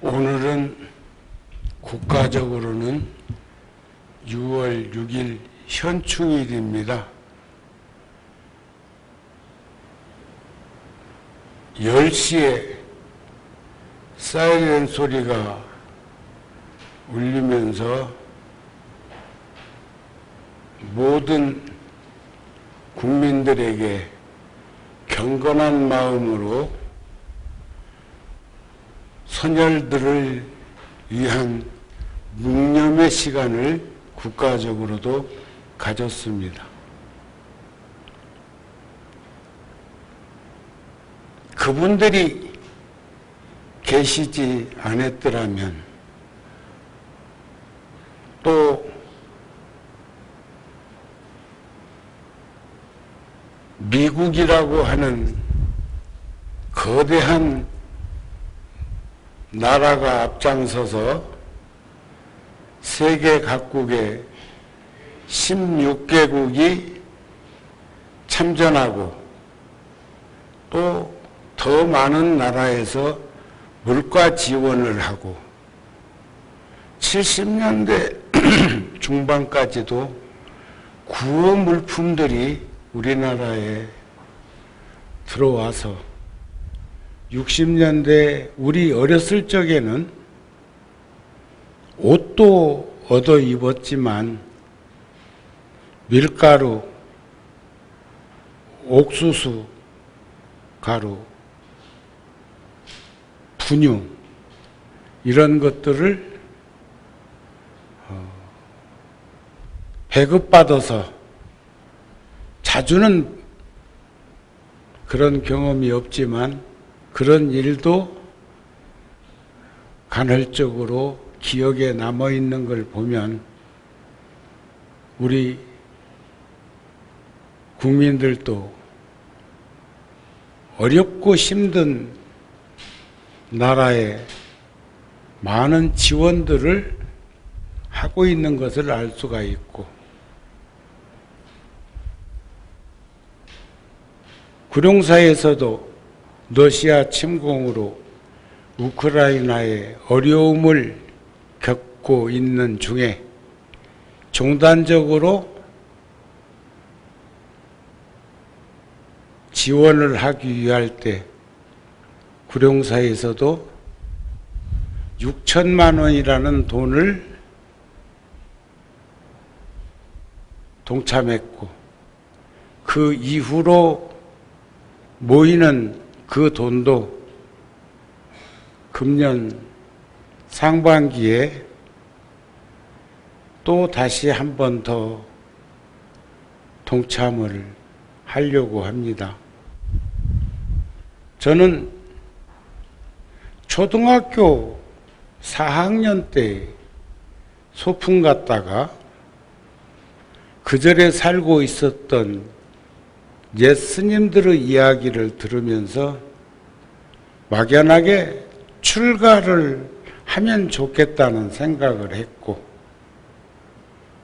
오늘은 국가적으로는 6월 6일 현충일입니다. 10시에 사이렌 소리가 울리면서 모든 국민들에게 경건한 마음으로 선열들을 위한 묵념의 시간을 국가적으로도 가졌습니다. 그분들이 계시지 않았더라면 또 미국이라고 하는 거대한 나라가 앞장서서 세계 각국의 16개국이 참전하고 또 더 많은 나라에서 물가 지원을 하고 70년대 중반까지도 구호 물품들이 우리나라에 들어와서 60년대 우리 어렸을 적에는 옷도 얻어 입었지만 밀가루, 옥수수 가루, 분유 이런 것들을 배급받아서 자주는 그런 경험이 없지만 그런 일도 간헐적으로 기억에 남아있는 걸 보면 우리 국민들도 어렵고 힘든 나라에 많은 지원들을 하고 있는 것을 알 수가 있고 구룡사에서도 러시아 침공으로 우크라이나의 어려움을 겪고 있는 중에 종단적으로 지원을 하기 위할 때 구룡사에서도 6천만 원이라는 돈을 동참했고 그 이후로 모이는 그 돈도 금년 상반기에 또 다시 한 번 더 동참을 하려고 합니다. 저는 초등학교 4학년 때 소풍 갔다가 그 절에 살고 있었던 옛 스님들의 이야기를 들으면서 막연하게 출가를 하면 좋겠다는 생각을 했고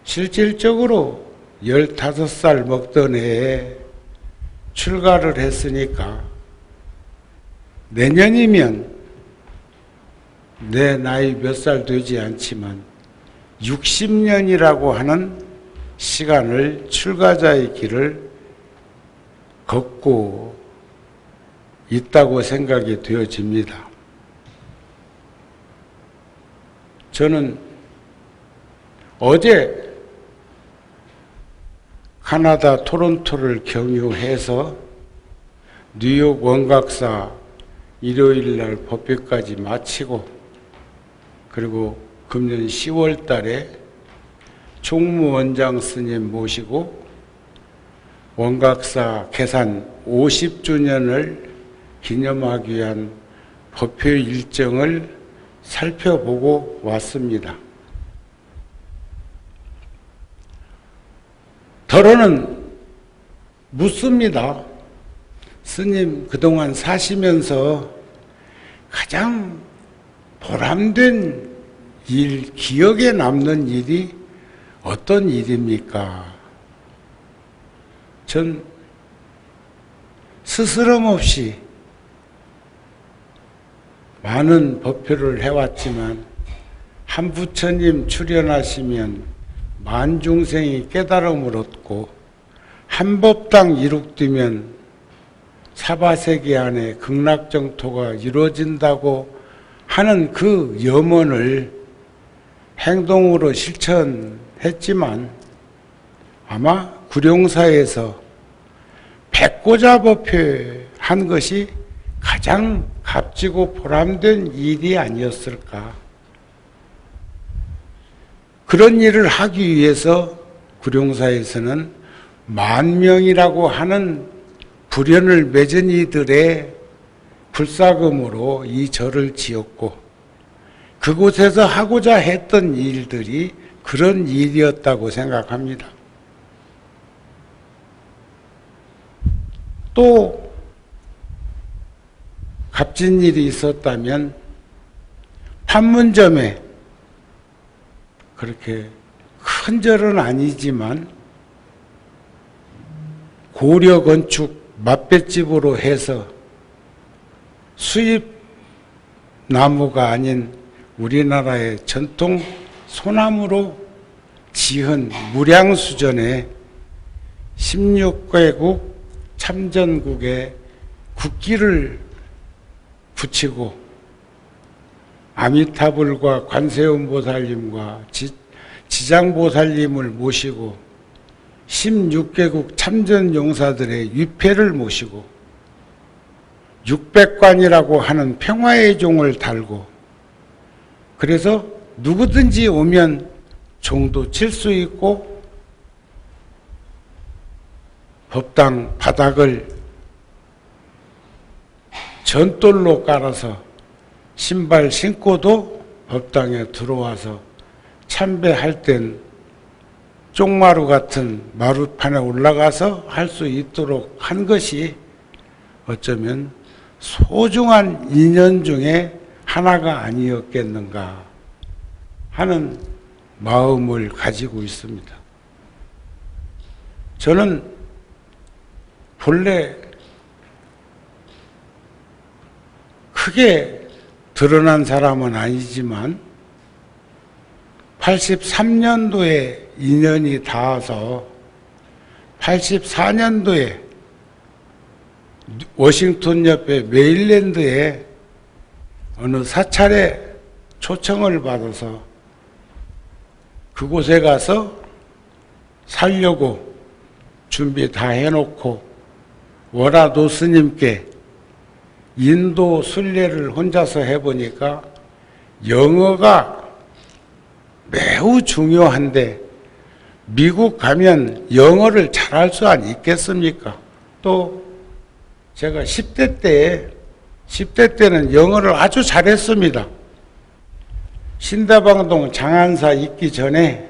실질적으로 15살 먹던 해에 출가를 했으니까 내년이면 내 나이 몇 살 되지 않지만 60년이라고 하는 시간을 출가자의 길을 걷고 있다고 생각이 되어집니다. 저는 어제 캐나다 토론토를 경유해서 뉴욕 원각사 일요일날 법회까지 마치고 그리고 금년 10월 달에 총무원장 스님 모시고 원각사 개산 50주년을 기념하기 위한 법회 일정을 살펴보고 왔습니다. 더러는 묻습니다. 스님 그동안 사시면서 가장 보람된 일, 기억에 남는 일이 어떤 일입니까? 전 스스럼 없이 많은 법회를 해왔지만 한 부처님 출연하시면 만중생이 깨달음을 얻고 한 법당 이룩되면 사바세계 안에 극락정토가 이루어진다고 하는 그 염원을 행동으로 실천했지만 아마 구룡사에서 백고자 법회 한 것이 가장 값지고 보람된 일이 아니었을까. 그런 일을 하기 위해서 구룡사에서는 만명이라고 하는 불연을 맺은 이들의 불사금으로 이 절을 지었고 그곳에서 하고자 했던 일들이 그런 일이었다고 생각합니다. 또 값진 일이 있었다면 판문점에 그렇게 큰 절은 아니지만 고려 건축 맛뱃집으로 해서 수입 나무가 아닌 우리나라의 전통 소나무로 지은 무량수전에 16개국 참전국에 국기를 붙이고 아미타불과 관세음보살님과 지장보살님을 모시고 16개국 참전용사들의 위패를 모시고 600관이라고 하는 평화의 종을 달고 그래서 누구든지 오면 종도 칠 수 있고 법당 바닥을 전돌로 깔아서 신발 신고도 법당에 들어와서 참배할 땐 쪽마루 같은 마루판에 올라가서 할 수 있도록 한 것이 어쩌면 소중한 인연 중에 하나가 아니었겠는가 하는 마음을 가지고 있습니다. 저는 본래 크게 드러난 사람은 아니지만 83년도에 인연이 닿아서 84년도에 워싱턴 옆에 메릴랜드에 어느 사찰에 초청을 받아서 그곳에 가서 살려고 준비 다 해놓고 월화도 스님께 인도 순례를 혼자서 해보니까 영어가 매우 중요한데 미국 가면 영어를 잘할 수 있겠습니까? 또 제가 10대 때는 영어를 아주 잘했습니다. 신다방동 장안사 있기 전에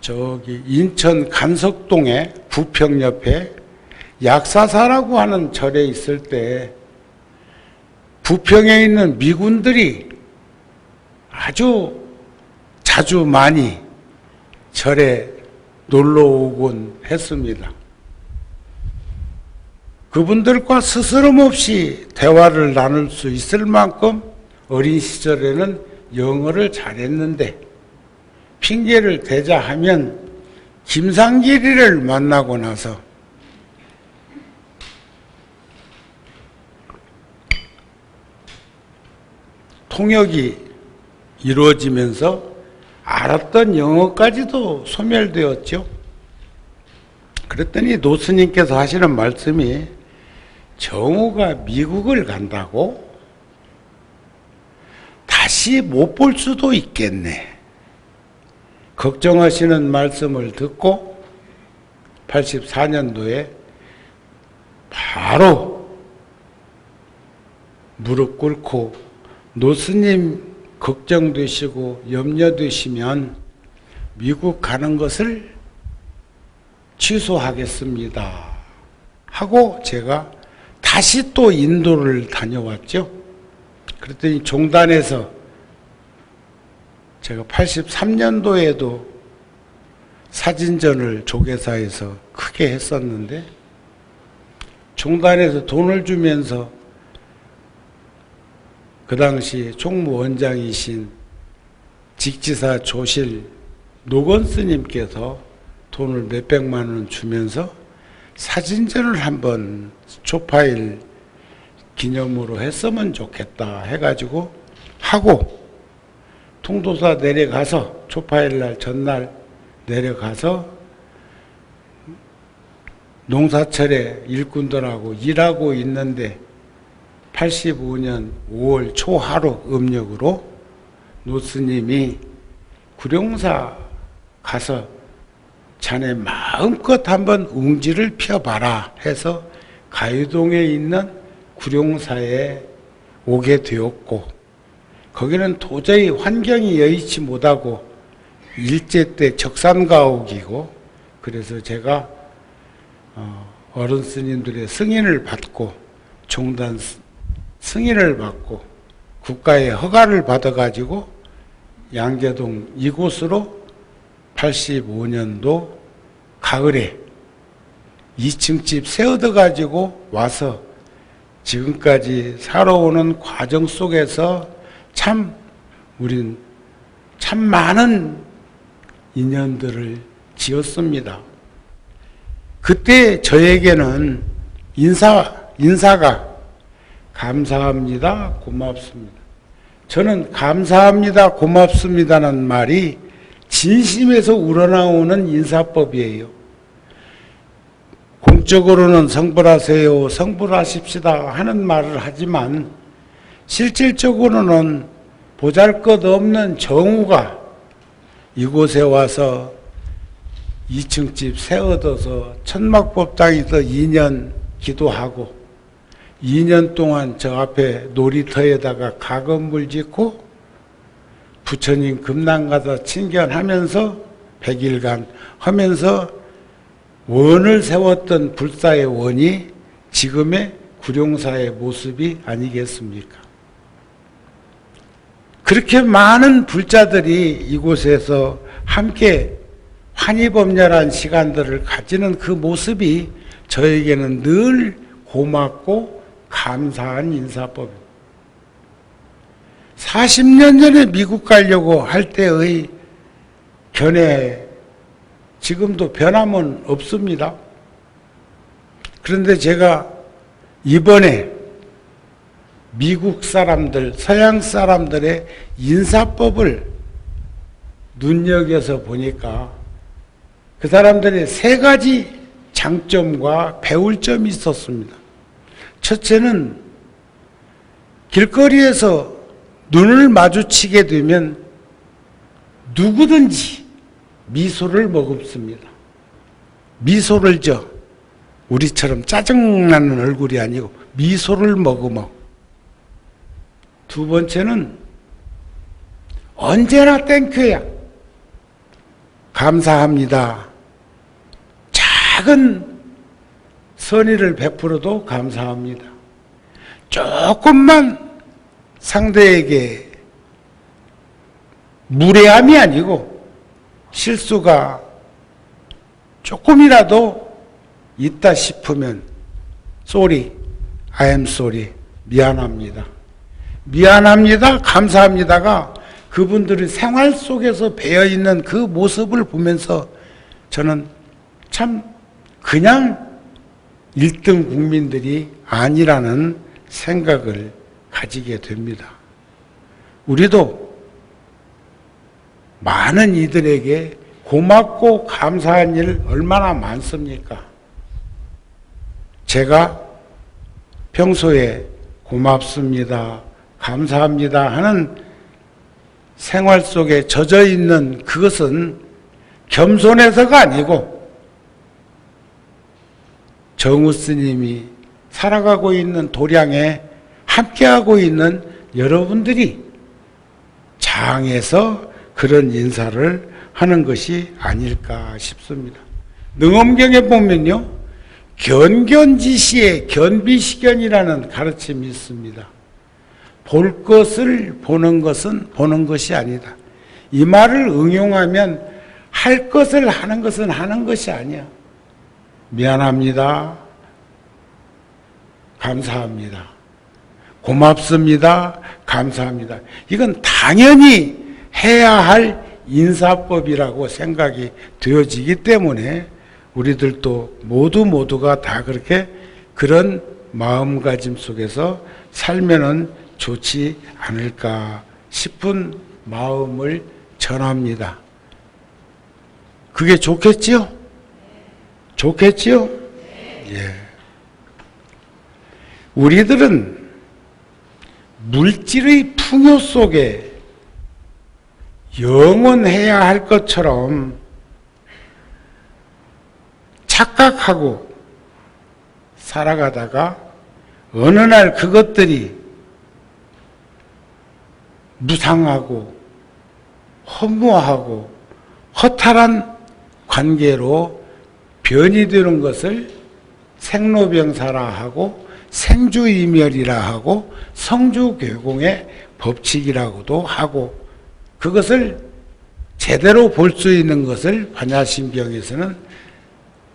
저기 인천 간석동에 부평 옆에 약사사라고 하는 절에 있을 때 부평에 있는 미군들이 아주 자주 많이 절에 놀러 오곤 했습니다. 그분들과 스스럼 없이 대화를 나눌 수 있을 만큼 어린 시절에는 영어를 잘했는데 핑계를 대자 하면 김상길이를 만나고 나서 통역이 이루어지면서 알았던 영어까지도 소멸되었죠. 그랬더니 노스님께서 하시는 말씀이 정우가 미국을 간다고? 다시 못 볼 수도 있겠네. 걱정하시는 말씀을 듣고 84년도에 바로 무릎 꿇고 노스님 걱정되시고 염려되시면 미국 가는 것을 취소하겠습니다 하고 제가 다시 또 인도를 다녀왔죠. 그랬더니 종단에서 제가 83년도에도 사진전을 조계사에서 크게 했었는데 종단에서 돈을 주면서 그 당시 총무원장이신 직지사 조실 노건 스님께서 돈을 몇백만 원 주면서 사진전을 한번 초파일 기념으로 했으면 좋겠다 해가지고 하고, 통도사 내려가서 초파일 날 전날 내려가서 농사철에 일꾼들하고 일하고 있는데 85년 5월 초하루 음력으로 노스님이 구룡사 가서 자네 마음껏 한번 웅지를 펴봐라 해서 가유동에 있는 구룡사에 오게 되었고, 거기는 도저히 환경이 여의치 못하고 일제 때 적산가옥이고, 그래서 제가 어른 스님들의 승인을 받고 종단 승인을 받고 국가의 허가를 받아가지고 양재동 이곳으로 85년도 가을에 2층 집 세워둬가지고 와서 지금까지 살아오는 과정 속에서 참 우린 참 많은 인연들을 지었습니다. 그때 저에게는 인사가 감사합니다, 고맙습니다. 저는 감사합니다, 고맙습니다는 말이 진심에서 우러나오는 인사법이에요. 공적으로는 성불하세요, 성불하십시다 하는 말을 하지만 실질적으로는 보잘것없는 정우가 이곳에 와서 2층 집 세워둬서 천막법당에서 2년 기도하고 2년 동안 저 앞에 놀이터에다가 가건물 짓고 부처님 금남 가서 친견하면서 100일간 하면서 원을 세웠던 불사의 원이 지금의 구룡사의 모습이 아니겠습니까? 그렇게 많은 불자들이 이곳에서 함께 환희법렬한 시간들을 가지는 그 모습이 저에게는 늘 고맙고 감사한 인사법입니다. 40년 전에 미국 가려고 할 때의 견해 지금도 변함은 없습니다. 그런데 제가 이번에 미국 사람들, 서양 사람들의 인사법을 눈여겨서 보니까 그 사람들의 세 가지 장점과 배울 점이 있었습니다. 첫째는 길거리에서 눈을 마주치게 되면 누구든지 미소를 머금습니다. 미소를 우리처럼 짜증나는 얼굴이 아니고 미소를 머금어. 두 번째는 언제나 땡큐야. 감사합니다. 작은 선의를 베풀어도 감사합니다. 조금만 상대에게 무례함이 아니고 실수가 조금이라도 있다 싶으면 sorry, I am sorry, 미안합니다. 미안합니다, 감사합니다가 그분들의 생활 속에서 배어있는 그 모습을 보면서 저는 참 그냥 1등 국민들이 아니라는 생각을 가지게 됩니다. 우리도 많은 이들에게 고맙고 감사한 일 얼마나 많습니까? 제가 평소에 고맙습니다, 감사합니다 하는 생활 속에 젖어 있는 그것은 겸손해서가 아니고 정우 스님이 살아가고 있는 도량에 함께하고 있는 여러분들이 장해서 그런 인사를 하는 것이 아닐까 싶습니다. 능엄경에 보면요, 견견지시의 견비시견이라는 가르침이 있습니다. 볼 것을 보는 것은 보는 것이 아니다. 이 말을 응용하면 할 것을 하는 것은 하는 것이 아니야. 미안합니다, 감사합니다, 고맙습니다, 감사합니다. 이건 당연히 해야 할 인사법이라고 생각이 되어지기 때문에 우리들도 모두가 다 그렇게 그런 마음가짐 속에서 살면은 좋지 않을까 싶은 마음을 전합니다. 그게 좋겠지요? 좋겠지요? 예. 우리들은 물질의 풍요 속에 영원해야 할 것처럼 착각하고 살아가다가 어느 날 그것들이 무상하고 허무하고 허탈한 관계로 변이 되는 것을 생로병사라 하고 생주이멸이라 하고 성주괴공의 법칙이라고도 하고, 그것을 제대로 볼 수 있는 것을 반야신경에서는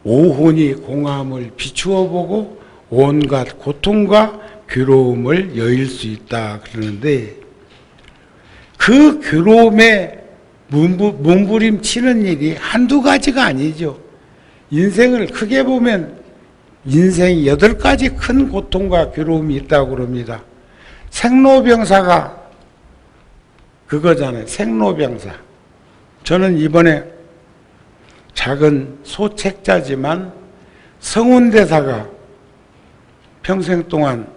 오혼이 공함을 비추어 보고 온갖 고통과 괴로움을 여일 수 있다 그러는데, 그 괴로움에 몸부림치는 일이 한두 가지가 아니죠. 인생을 크게 보면 인생이 8가지 큰 고통과 괴로움이 있다고 그럽니다. 생로병사가 그거잖아요. 생로병사. 저는 이번에 작은 소책자지만 성운대사가 평생 동안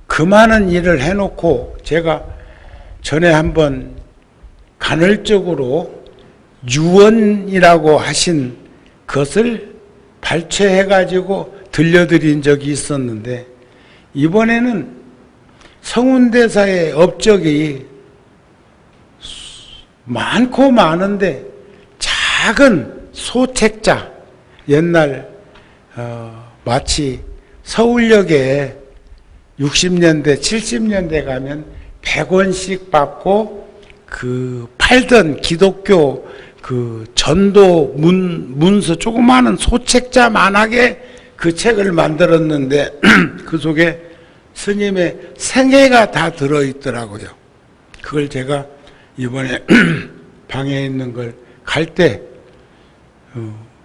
그 많은 일을 해놓고 제가 전에 한번 간헐적으로 유언이라고 하신 것을 발췌해가지고 들려드린 적이 있었는데, 이번에는 성운대사의 업적이 많고 많은데 작은 소책자, 옛날 마치 서울역에 60년대 70년대 가면 100원씩 받고 그 팔던 기독교 그 전도 문서 조그마한 소책자만하게 그 책을 만들었는데 그 속에 스님의 생애가 다 들어있더라고요. 그걸 제가 이번에 방에 있는 걸 갈 때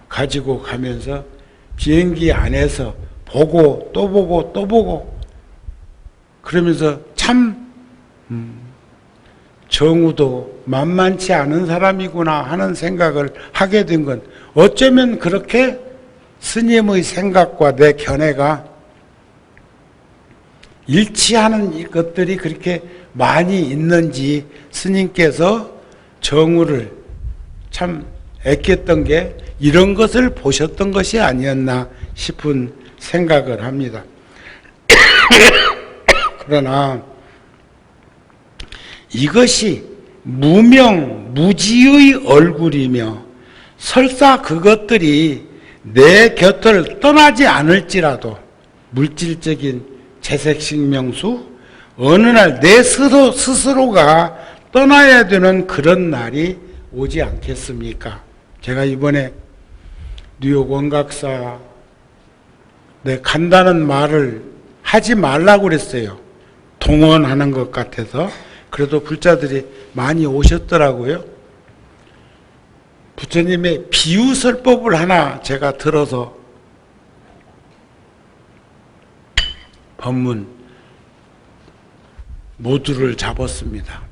가지고 가면서 비행기 안에서 보고 또 보고 또 보고 그러면서 참 정우도 만만치 않은 사람이구나 하는 생각을 하게 된 건, 어쩌면 그렇게 스님의 생각과 내 견해가 일치하는 것들이 그렇게 많이 있는지 스님께서 정우를 참 애꼈던 게 이런 것을 보셨던 것이 아니었나 싶은 생각을 합니다. 그러나 이것이 무명, 무지의 얼굴이며 설사 그것들이 내 곁을 떠나지 않을지라도 물질적인 재색식명수, 어느 날 내 스스로가 떠나야 되는 그런 날이 오지 않겠습니까? 제가 이번에 뉴욕 원각사 내 간다는 말을 하지 말라고 그랬어요. 동원하는 것 같아서. 그래도 불자들이 많이 오셨더라고요. 부처님의 비유설법을 하나 제가 들어서 법문 모두를 잡았습니다.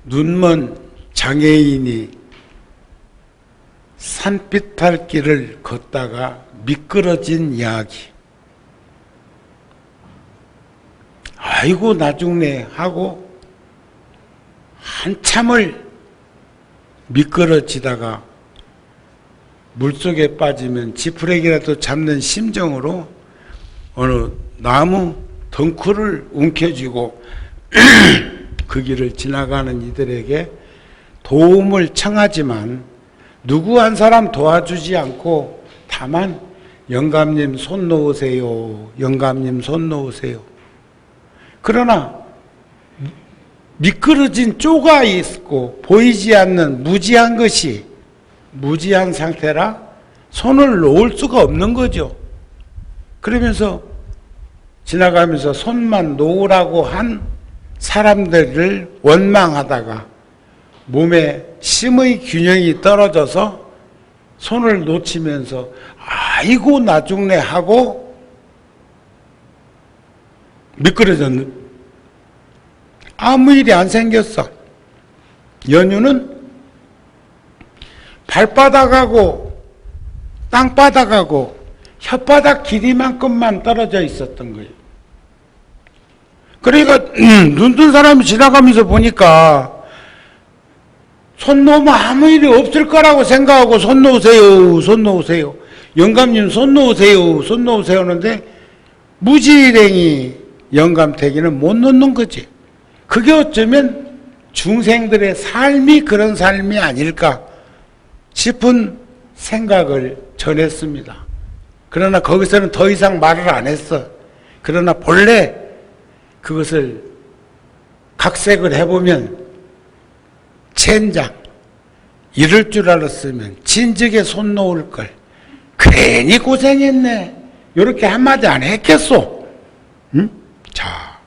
눈먼 장애인이 산비탈길을 걷다가 미끄러진 이야기. 아이고 나중에 하고 한참을 미끄러지다가 물속에 빠지면 지푸레기라도 잡는 심정으로 어느 나무 덩쿨을 움켜쥐고 그 길을 지나가는 이들에게 도움을 청하지만 누구 한 사람 도와주지 않고 다만 영감님 손 놓으세요. 영감님 손 놓으세요. 그러나 미끄러진 쪼가 있고 보이지 않는 무지한 것이 무지한 상태라 손을 놓을 수가 없는 거죠. 그러면서 지나가면서 손만 놓으라고 한 사람들을 원망하다가 몸에 심의 균형이 떨어져서 손을 놓치면서 아이고 나 죽네 하고 미끄러졌는 아무 일이 안 생겼어. 연유는 발바닥하고 땅바닥하고 혓바닥 길이만큼만 떨어져 있었던 거예요. 그러니까 눈 뜬 사람이 지나가면서 보니까 손 놓으면 아무 일이 없을 거라고 생각하고 손 놓으세요, 손 놓으세요. 영감님 손 놓으세요, 손 놓으세요 하는데 무지랭이 영감태기는 못 놓는 거지. 그게 어쩌면 중생들의 삶이 그런 삶이 아닐까 싶은 생각을 전했습니다. 그러나 거기서는 더 이상 말을 안 했어. 그러나 본래 그것을 각색을 해보면 젠장, 이럴 줄 알았으면 진즉에 손 놓을 걸. 괜히 고생했네. 이렇게 한마디 안 했겠소. 응? 자,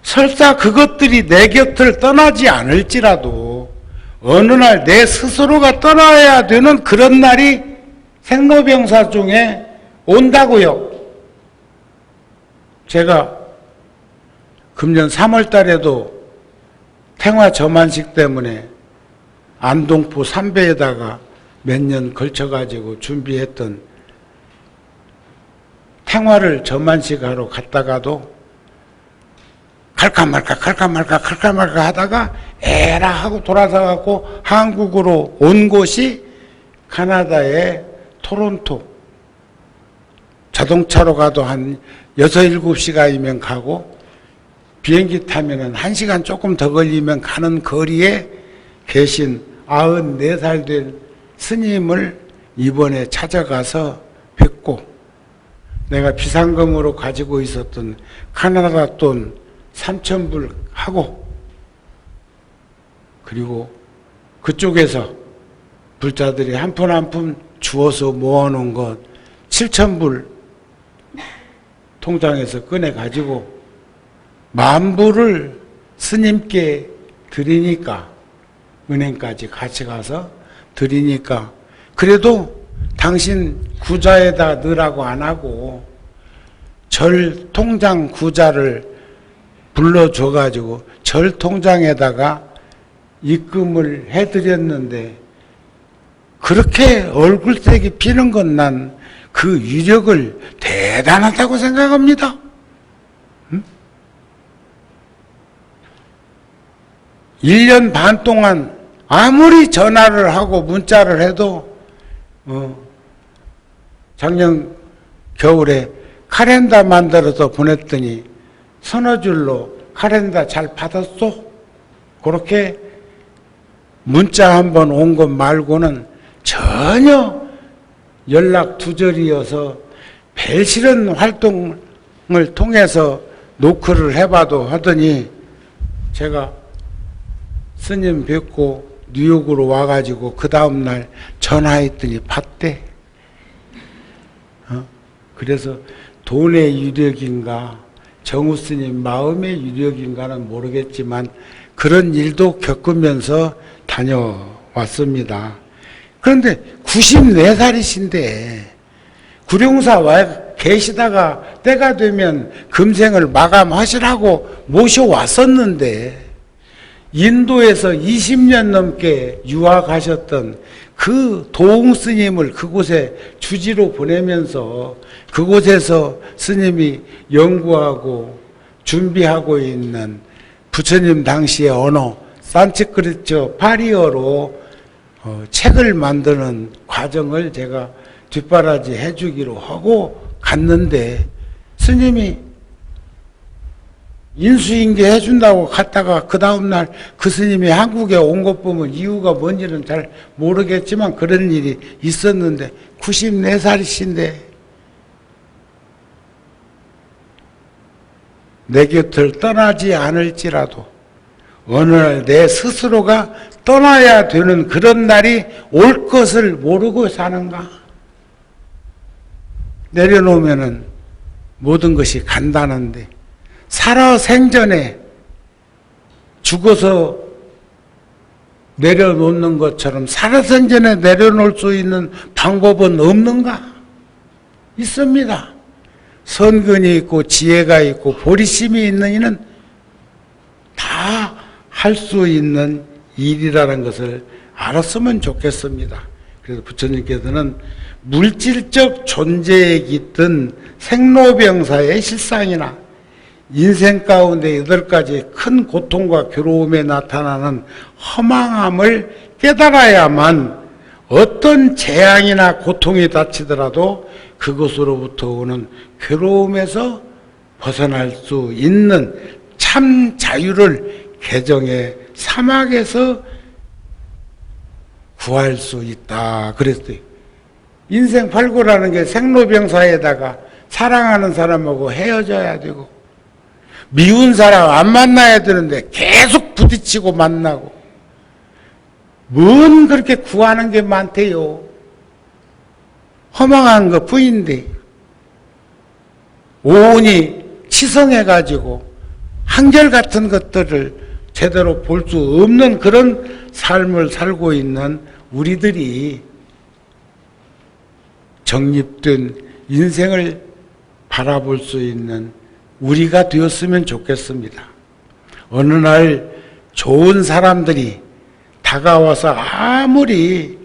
설사 그것들이 내 곁을 떠나지 않을지라도 어느 날 내 스스로가 떠나야 되는 그런 날이 생로병사 중에 온다고요. 제가 금년 3월 달에도 태화 저만식 때문에 안동포 삼배에다가 몇 년 걸쳐가지고 준비했던 태화를 저만식하러 갔다가도 갈까 말까 하다가 에라 하고 돌아서갖고 한국으로 온 곳이 캐나다의 토론토. 자동차로 가도 한 6, 7시간이면 가고 비행기 타면은 1시간 조금 더 걸리면 가는 거리에 계신 94살 된 스님을 이번에 찾아가서 뵙고 내가 비상금으로 가지고 있었던 캐나다 돈 3,000불 하고 그리고 그쪽에서 불자들이 한 푼 한 푼 주어서 모아놓은 것 7,000불 통장에서 꺼내가지고 10,000불을 스님께 드리니까 은행까지 같이 가서 드리니까 그래도 당신 구자에다 넣으라고 안 하고 절 통장 구자를 불러줘가지고 절 통장에다가 입금을 해드렸는데 그렇게 얼굴색이 피는 건 난 그 위력을 대단하다고 생각합니다. 응? 1년 반 동안 아무리 전화를 하고 문자를 해도 작년 겨울에 카렌다 만들어서 보냈더니 서너 줄로 카렌다 잘 받았소? 그렇게 문자 한 번 온 것 말고는 전혀 연락 두절이어서 별싫은 활동을 통해서 노크를 해봐도 하더니 제가 스님 뵙고 뉴욕으로 와가지고 그 다음날 전화했더니 받대. 그래서 돈의 유력인가 정우 스님 마음의 유력인가는 모르겠지만 그런 일도 겪으면서 다녀왔습니다. 그런데 94살이신데 구룡사 와 계시다가 때가 되면 금생을 마감하시라고 모셔왔었는데 인도에서 20년 넘게 유학하셨던 그 도웅 스님을 그곳에 주지로 보내면서 그곳에서 스님이 연구하고 준비하고 있는 부처님 당시의 언어 산스크리트 파리어로 책을 만드는 과정을 제가 뒷바라지 해주기로 하고 갔는데 스님이 인수인계 해준다고 갔다가 그 다음날 그 스님이 한국에 온 것 보면 이유가 뭔지는 잘 모르겠지만 그런 일이 있었는데 94살이신데 내 곁을 떠나지 않을지라도 어느 날 내 스스로가 떠나야 되는 그런 날이 올 것을 모르고 사는가? 내려놓으면은 모든 것이 간단한데, 살아 생전에 죽어서 내려놓는 것처럼 살아 생전에 내려놓을 수 있는 방법은 없는가? 있습니다. 선근이 있고 지혜가 있고 보리심이 있는 이는 다 할 수 있는 일이라는 것을 알았으면 좋겠습니다. 그래서 부처님께서는 물질적 존재에 깃든 생로병사의 실상이나 인생 가운데 8가지 큰 고통과 괴로움에 나타나는 허망함을 깨달아야만 어떤 재앙이나 고통이 닥치더라도 그것으로부터 오는 괴로움에서 벗어날 수 있는 참 자유를 개정의 사막에서 구할 수 있다. 그랬어요. 인생 팔구라는 게 생로병사에다가 사랑하는 사람하고 헤어져야 되고, 미운 사람 안 만나야 되는데 계속 부딪히고 만나고, 뭔 그렇게 구하는 게 많대요. 허망한 것 뿐인데 온이 치성해가지고 한결같은 것들을 제대로 볼 수 없는 그런 삶을 살고 있는 우리들이 정립된 인생을 바라볼 수 있는 우리가 되었으면 좋겠습니다. 어느 날 좋은 사람들이 다가와서 아무리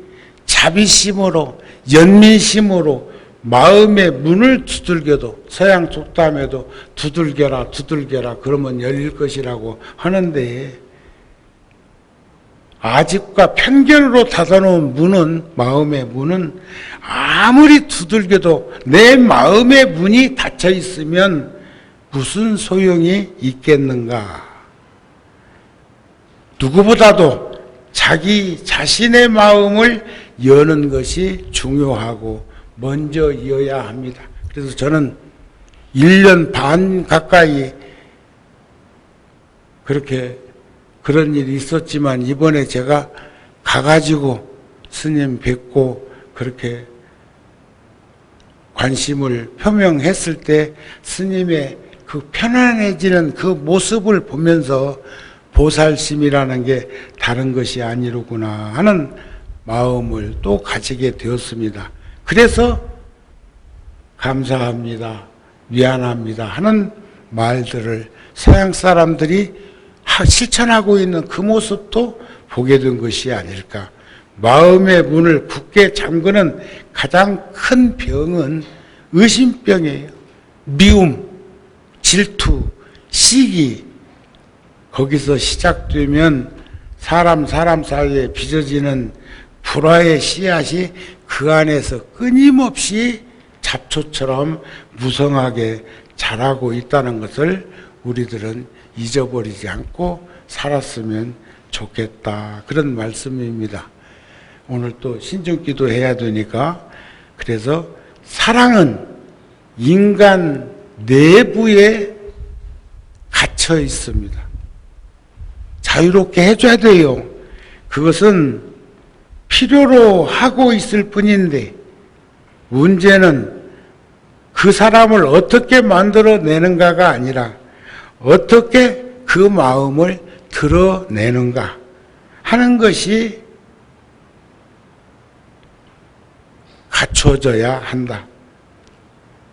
자비심으로 연민심으로 마음의 문을 두들겨도, 서양 속담에도 두들겨라 두들겨라 그러면 열릴 것이라고 하는데, 아집과 편견으로 닫아놓은 문은, 마음의 문은 아무리 두들겨도 내 마음의 문이 닫혀 있으면 무슨 소용이 있겠는가? 누구보다도 자기 자신의 마음을 여는 것이 중요하고 먼저 이어야 합니다. 그래서 저는 1년 반 가까이 그런 일이 있었지만, 이번에 제가 가가지고 스님 뵙고 그렇게 관심을 표명했을 때 스님의 그 편안해지는 그 모습을 보면서 보살심이라는 게 다른 것이 아니로구나 하는 마음을 또 가지게 되었습니다. 그래서 감사합니다, 미안합니다 하는 말들을 서양 사람들이 실천하고 있는 그 모습도 보게 된 것이 아닐까. 마음의 문을 굳게 잠그는 가장 큰 병은 의심병이에요. 미움, 질투, 시기, 거기서 시작되면 사람 사이에 빚어지는 불화의 씨앗이 그 안에서 끊임없이 잡초처럼 무성하게 자라고 있다는 것을 우리들은 잊어버리지 않고 살았으면 좋겠다, 그런 말씀입니다. 오늘 또 신중기도 해야 되니까, 그래서 사랑은 인간 내부에 갇혀 있습니다. 자유롭게 해줘야 돼요. 그것은 필요로 하고 있을 뿐인데, 문제는 그 사람을 어떻게 만들어내는가가 아니라 어떻게 그 마음을 드러내는가 하는 것이 갖춰져야 한다.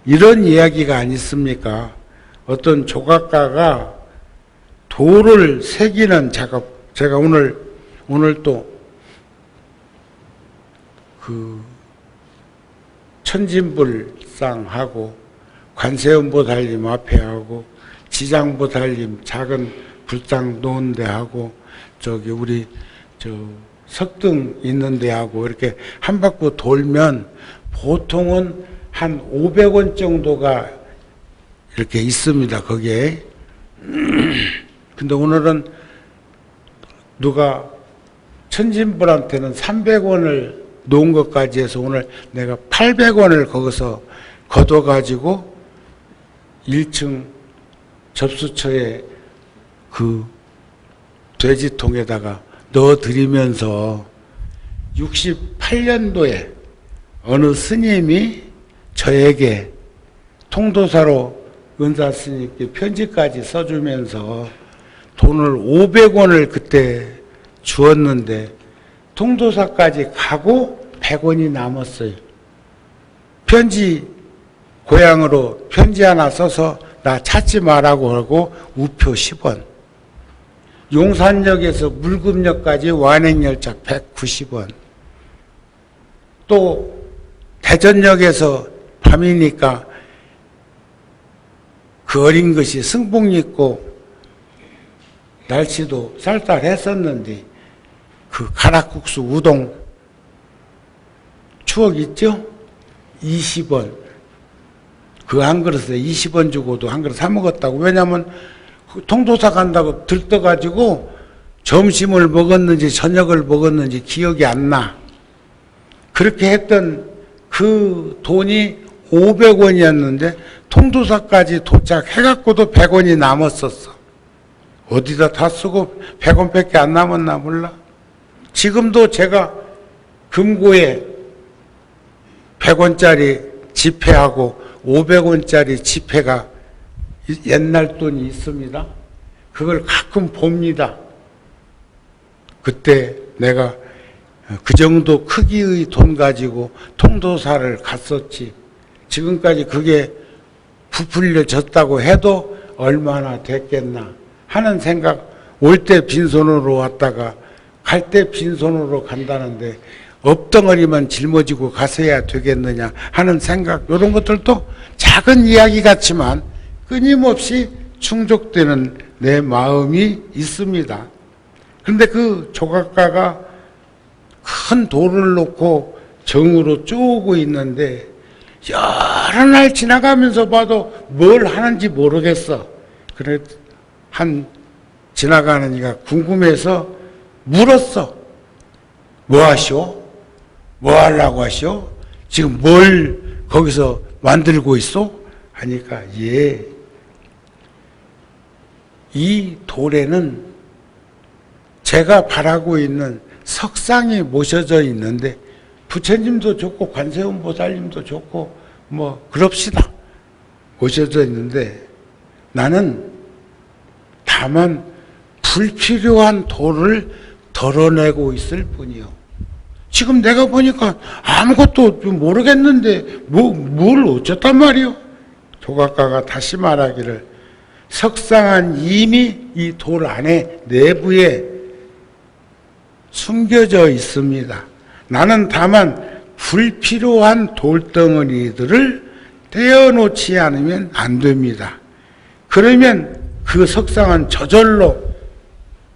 이런 이야기가 아니습니까? 어떤 조각가가 돌을 새기는 작업, 제가 오늘 또 그 천진불상하고 관세음보살님 앞에 하고 지장보살님 작은 불상 놓은 데 하고 저기 우리 석등 있는 데 하고 이렇게 한 바퀴 돌면 보통은 한 500원 정도가 이렇게 있습니다, 거기에. 근데 오늘은 누가 천진불한테는 300원을 놓은 것까지 해서 오늘 내가 800원을 거기서 걷어가지고 1층 접수처에 그 돼지통에다가 넣어드리면서 68년도에 어느 스님이 저에게 통도사로 은사 스님께 편지까지 써주면서 돈을 500원을 그때 주었는데 통도사까지 가고 100원이 남았어요. 편지 고향으로 편지 하나 써서 나 찾지 마라고 하고 우표 10원. 용산역에서 물금역까지 완행열차 190원. 또 대전역에서 밤이니까 그 어린 것이 승복 입고 날씨도 쌀쌀했었는데 그 가락국수 우동 추억 있죠? 20원. 그 한 그릇에 20원 주고도 한 그릇 사 먹었다고. 왜냐하면 통도사 간다고 들떠가지고 점심을 먹었는지 저녁을 먹었는지 기억이 안 나. 그렇게 했던 그 돈이 500원이었는데 통도사까지 도착해갖고도 100원이 남았었어. 어디다 다 쓰고 100원밖에 안 남았나 몰라. 지금도 제가 금고에 100원짜리 지폐하고 500원짜리 지폐가 옛날 돈이 있습니다. 그걸 가끔 봅니다. 그때 내가 그 정도 크기의 돈 가지고 통도사를 갔었지. 지금까지 그게 부풀려졌다고 해도 얼마나 됐겠나 하는 생각. 올 때 빈손으로 왔다가 갈 때 빈손으로 간다는데 엎덩어리만 짊어지고 가서야 되겠느냐 하는 생각. 이런 것들도 작은 이야기 같지만 끊임없이 충족되는 내 마음이 있습니다. 그런데 그 조각가가 큰 돌을 놓고 정으로 쪼고 있는데 여러 날 지나가면서 봐도 뭘 하는지 모르겠어. 그래 한 지나가는 이가 궁금해서 물었어. 뭐 하시오? 뭐 하려고 하시오? 지금 뭘 거기서 만들고 있어? 하니까 예. 이 돌에는 제가 바라고 있는 석상이 모셔져 있는데 부처님도 좋고 관세음 보살님도 좋고 뭐 그럽시다. 모셔져 있는데 나는 다만 불필요한 돌을 덜어내고 있을 뿐이요. 지금 내가 보니까 아무것도 모르겠는데 뭘 어쨌단 말이요. 조각가가 다시 말하기를 석상은 이미 이 돌 안에 내부에 숨겨져 있습니다. 나는 다만 불필요한 돌덩어리들을 떼어놓지 않으면 안 됩니다. 그러면 그 석상은 저절로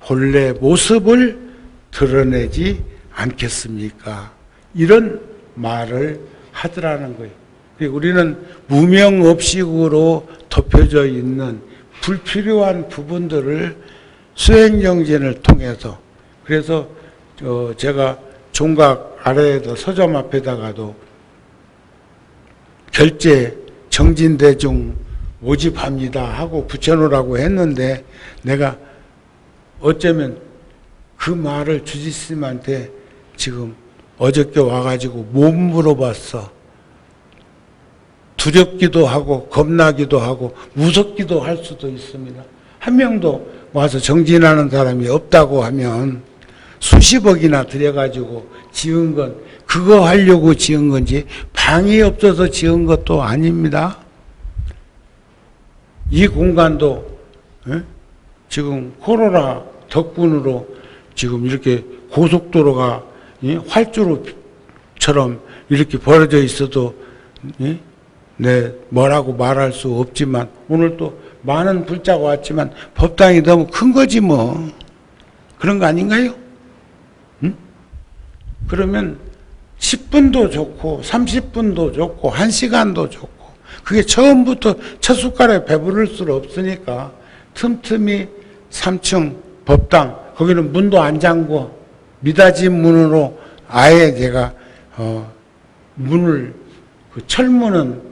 본래 모습을 드러내지 않겠습니까? 이런 말을 하더라는 거예요. 우리는 무명업식으로 덮여져 있는 불필요한 부분들을 수행정진을 통해서, 그래서 제가 종각 아래에도 서점 앞에다가도 결제 정진대중 모집합니다 하고 붙여놓으라고 했는데 내가 어쩌면 그 말을 주지스님한테 지금 어저께 와가지고 못 물어봤어. 두렵기도 하고 겁나기도 하고 무섭기도 할 수도 있습니다. 한 명도 와서 정진하는 사람이 없다고 하면 수십억이나 들여가지고 지은 건 그거 하려고 지은 건지 방이 없어서 지은 것도 아닙니다. 이 공간도 지금 코로나 덕분으로 지금 이렇게 고속도로가 활주로처럼 이렇게 벌어져 있어도 뭐라고 말할 수 없지만 오늘 또 많은 불자가 왔지만 법당이 너무 큰 거지 뭐. 그런 거 아닌가요? 응? 그러면 10분도 좋고 30분도 좋고 1시간도 좋고 그게 처음부터 첫 숟가락에 배부를 수 없으니까 틈틈이 3층 법당 거기는 문도 안 잠궈 미닫이 문으로 아예 제가 문을 그 철문은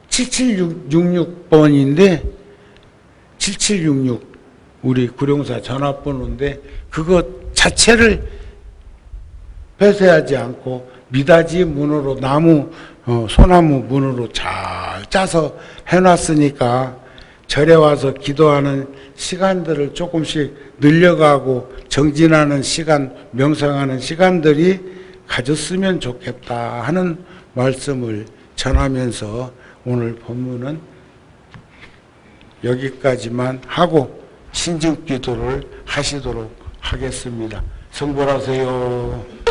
7766번인데 7766 우리 구룡사 전화번호인데 그것 자체를 폐쇄하지 않고 미닫이 문으로 소나무 문으로 잘 짜서 해놨으니까 절에 와서 기도하는 시간들을 조금씩 늘려가고 정진하는 시간, 명상하는 시간들이 가졌으면 좋겠다 하는 말씀을 전하면서 오늘 본문은 여기까지만 하고 신중기도를 하시도록 하겠습니다. 성불하세요.